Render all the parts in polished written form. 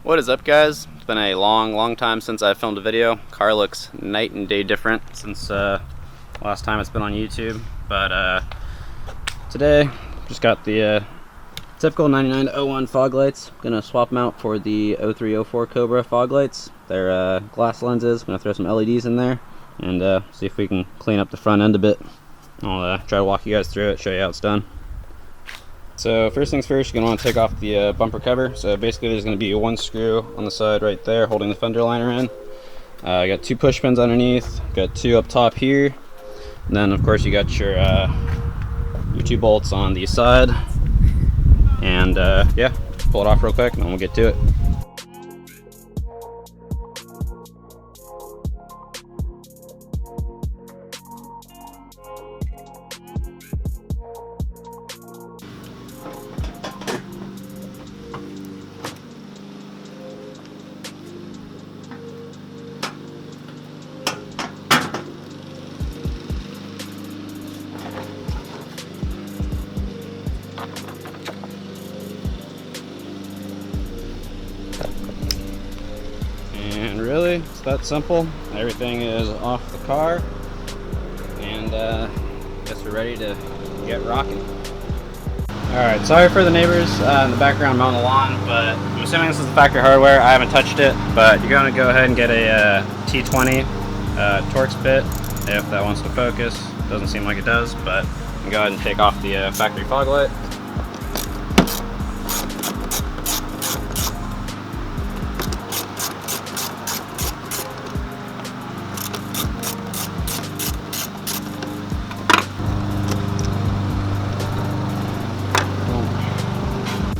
What is up, guys? It's been a long time since I filmed a video. Car looks night and day different since last time it's been on YouTube. But today, just got the typical 99-01 fog lights. Gonna swap them out for the 03-04 Cobra fog lights. They're glass lenses. Gonna throw some LEDs in there and see if we can clean up the front end a bit. I'll try to walk you guys through it, show you how it's done. So first things first, you're going to want to take off the bumper cover. So basically there's going to be one screw on the side right there holding the fender liner in. You got two push pins underneath, got two up top here, and then of course you got your two bolts on the side. And yeah, pull it off real quick and then we'll get to it. And really, it's that simple. Everything is off the car, and guess we're ready to get rocking. Alright, sorry for the neighbors in the background mowing the lawn, but I'm assuming this is the factory hardware. I haven't touched it, but you're going to go ahead and get a T20 Torx bit if that wants to focus. Doesn't seem like it does, but you can go ahead and take off the factory fog light.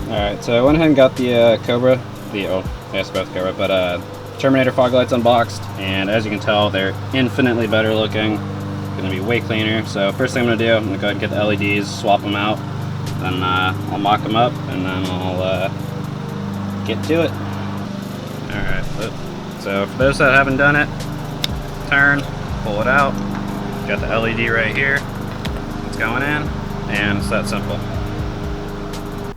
Alright, so I went ahead and got the Cobra, both Cobra, but Terminator fog lights unboxed, and as you can tell, they're infinitely better looking. Gonna be way cleaner. So first thing I'm gonna do, I'm gonna go ahead and get the LEDs, swap them out, then I'll mock them up, and then I'll get to it. Alright, so for those that haven't done it, turn, pull it out, got the LED right here, it's going in, and it's that simple.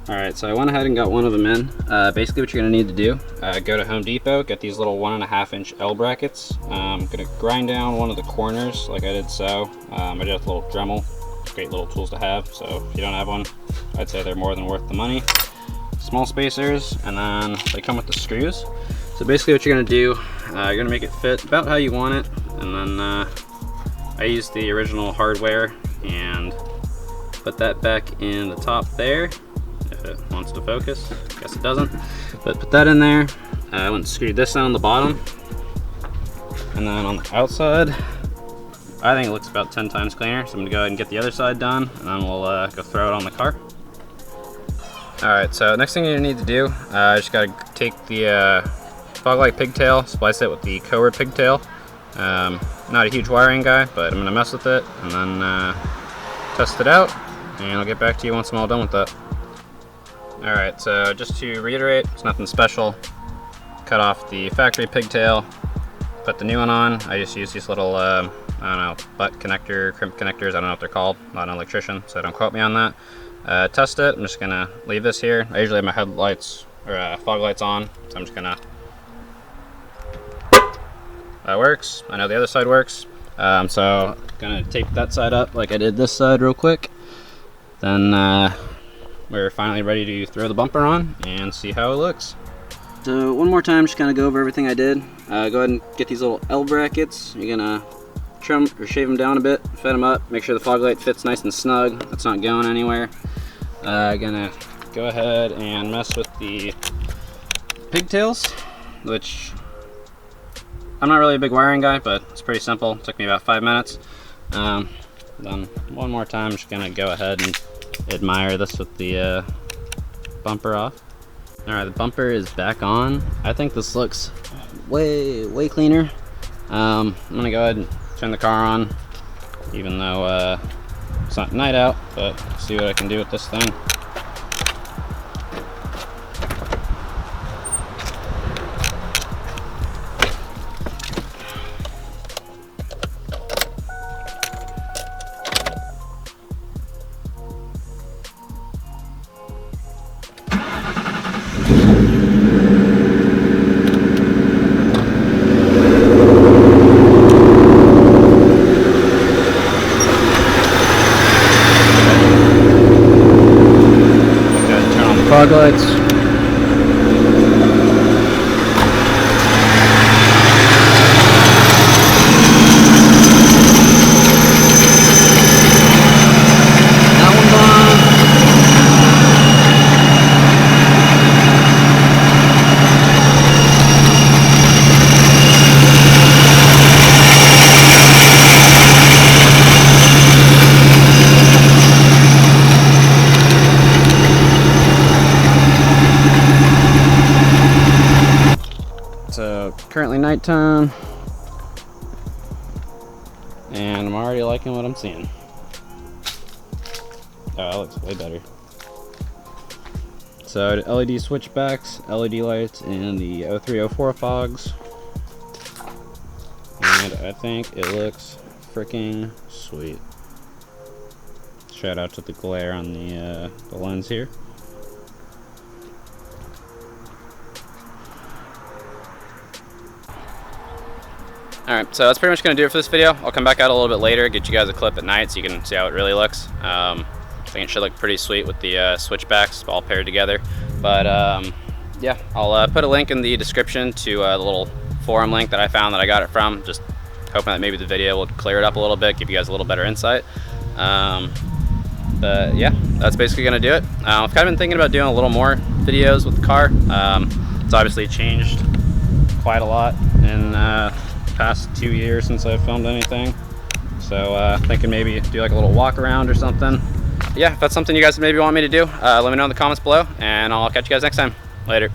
Alright, so I went ahead and got one of them in. Basically what you're going to need to do, go to Home Depot, get these little 1.5 inch L brackets. I'm going to grind down one of the corners like I did so. I did a little Dremel, great little tools to have, so if you don't have one, I'd say they're more than worth the money. Small spacers, and then they come with the screws. So basically what you're going to do, you're going to make it fit about how you want it, and then I used the original hardware and put that back in the top there. If it wants to focus, guess it doesn't, but put that in there. I went and screwed this on the bottom, and then on the outside I think it looks about 10 times cleaner, so I'm gonna go ahead and get the other side done, and then we'll go throw it on the car. Alright, so next thing you need to do, I just gotta take the fog light pigtail, splice it with the Cobra pigtail. Not a huge wiring guy, but I'm gonna mess with it and then test it out, and I'll get back to you once I'm all done with that. Alright, so just to reiterate, it's nothing special. Cut off the factory pigtail, put the new one on. I just use these little, I don't know, butt connector, crimp connectors, I don't know what they're called. I'm not an electrician, so don't quote me on that. Test it, I'm just gonna leave this here. I usually have my headlights, or fog lights on, so I'm just gonna... That works, I know the other side works. So, gonna tape that side up like I did this side real quick. Then, we're finally ready to throw the bumper on and see how it looks. So one more time, just kind of go over everything I did. Go ahead and get these little L brackets. You're gonna trim or shave them down a bit, fit them up, make sure the fog light fits nice and snug. It's not going anywhere. Gonna go ahead and mess with the pigtails, which I'm not really a big wiring guy, but it's pretty simple. It took me about 5 minutes. Then one more time, just gonna go ahead and admire this with the bumper off. Alright, the bumper is back on. I think this looks way cleaner. I'm gonna go ahead and turn the car on, even though it's not night out, but see what I can do with this thing. fog lights. That one's on. So currently nighttime, and I'm already liking what I'm seeing. Oh, that looks way better. So LED switchbacks, LED lights, and the 0304 fogs, and I think it looks freaking sweet. Shout out to the glare on the lens here. Alright, so that's pretty much going to do it for this video. I'll come back out a little bit later, get you guys a clip at night so you can see how it really looks. I think it should look pretty sweet with the switchbacks all paired together. But yeah, I'll put a link in the description to the little forum link that I found that I got it from. Just hoping that maybe the video will clear it up a little bit, give you guys a little better insight. But yeah, that's basically going to do it. I've kind of been thinking about doing a little more videos with the car. It's obviously changed quite a lot in past 2 years since I've filmed anything, so thinking maybe do like a little walk around or something. Yeah, if that's something you guys maybe want me to do, let me know in the comments below, and I'll catch you guys next time. Later.